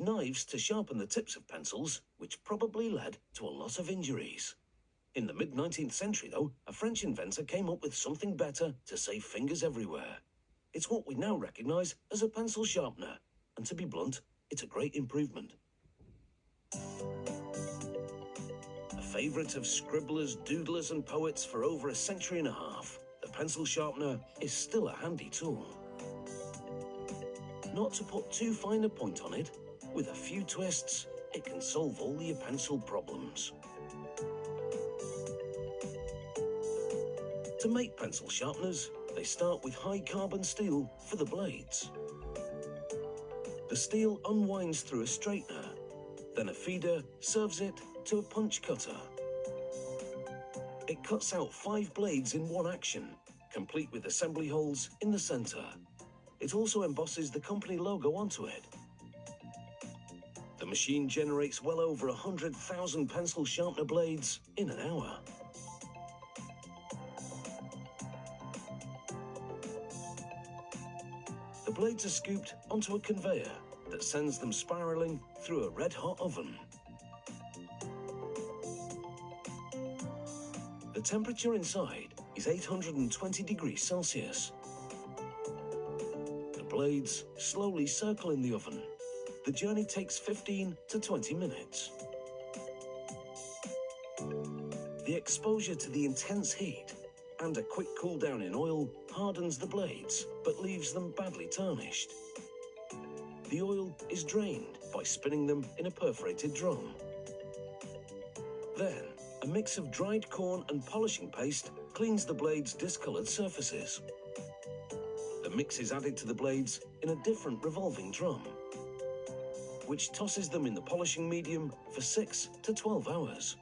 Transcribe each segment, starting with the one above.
knives to sharpen the tips of pencils, which probably led to a lot of injuries. In the mid-19th century, though, a French inventor came up with something better to save fingers everywhere. It's what we now recognise as a pencil sharpener, and to be blunt, it's a great improvement. A favourite of scribblers, doodlers and poets for over a century and a half, the pencil sharpener is still a handy tool. Not to put too fine a point on it, with a few twists, it can solve all your pencil problems. To make pencil sharpeners, they start with high-carbon steel for the blades. The steel unwinds through a straightener, then a feeder serves it to a punch cutter. It cuts out 5 blades in one action, complete with assembly holes in the centre. It also embosses the company logo onto it. The machine generates well over 100,000 pencil sharpener blades in an hour. The blades are scooped onto a conveyor that sends them spiralling through a red-hot oven. The temperature inside is 820 degrees Celsius. The blades slowly circle in the oven. The journey takes 15 to 20 minutes. The exposure to the intense heat and a quick cool down in oil hardens the blades, but leaves them badly tarnished. The oil is drained by spinning them in a perforated drum. Then, a mix of dried corn and polishing paste cleans the blades' discoloured surfaces. The mix is added to the blades in a different revolving drum, which tosses them in the polishing medium for 6 to 12 hours.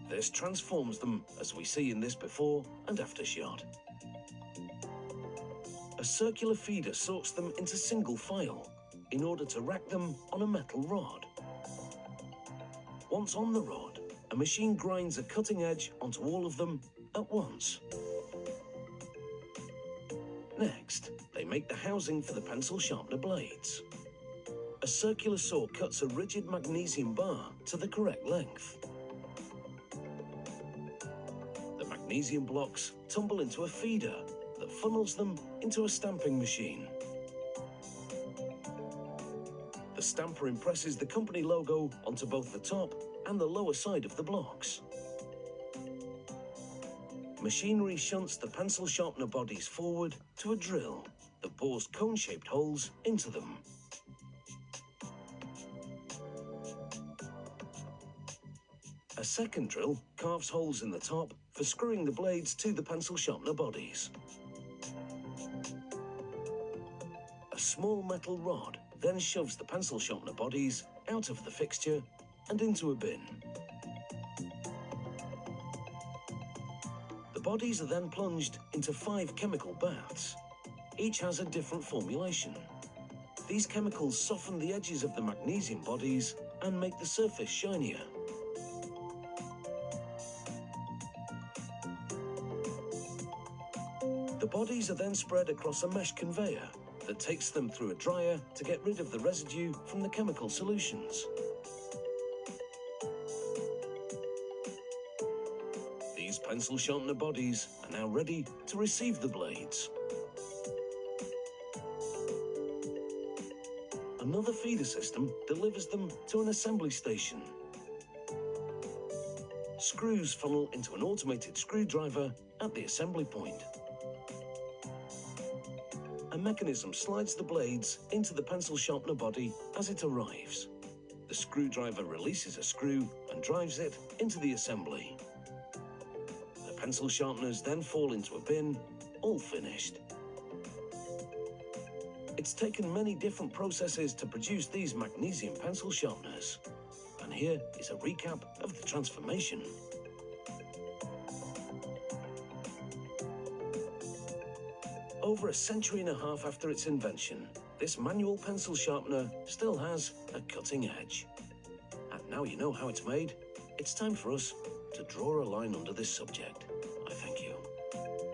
This transforms them, as we see in this before and after shot. A circular feeder sorts them into single file in order to rack them on a metal rod. Once on the rod, a machine grinds a cutting edge onto all of them at once. Next, they make the housing for the pencil sharpener blades. A circular saw cuts a rigid magnesium bar to the correct length. The magnesium blocks tumble into a feeder that funnels them into a stamping machine. The stamper impresses the company logo onto both the top and the lower side of the blocks. Machinery shunts the pencil sharpener bodies forward to a drill that bores cone-shaped holes into them. A second drill carves holes in the top for screwing the blades to the pencil sharpener bodies. A small metal rod then shoves the pencil sharpener bodies out of the fixture and into a bin. The bodies are then plunged into 5 chemical baths. Each has a different formulation. These chemicals soften the edges of the magnesium bodies and make the surface shinier. The bodies are then spread across a mesh conveyor that takes them through a dryer to get rid of the residue from the chemical solutions. These pencil sharpener bodies are now ready to receive the blades. Another feeder system delivers them to an assembly station. Screws funnel into an automated screwdriver at the assembly point. A mechanism slides the blades into the pencil sharpener body as it arrives. The screwdriver releases a screw and drives it into the assembly. The pencil sharpeners then fall into a bin, all finished. It's taken many different processes to produce these magnesium pencil sharpeners. And here is a recap of the transformation. Over a century and a half after its invention, this manual pencil sharpener still has a cutting edge. And now you know how it's made, it's time for us to draw a line under this subject.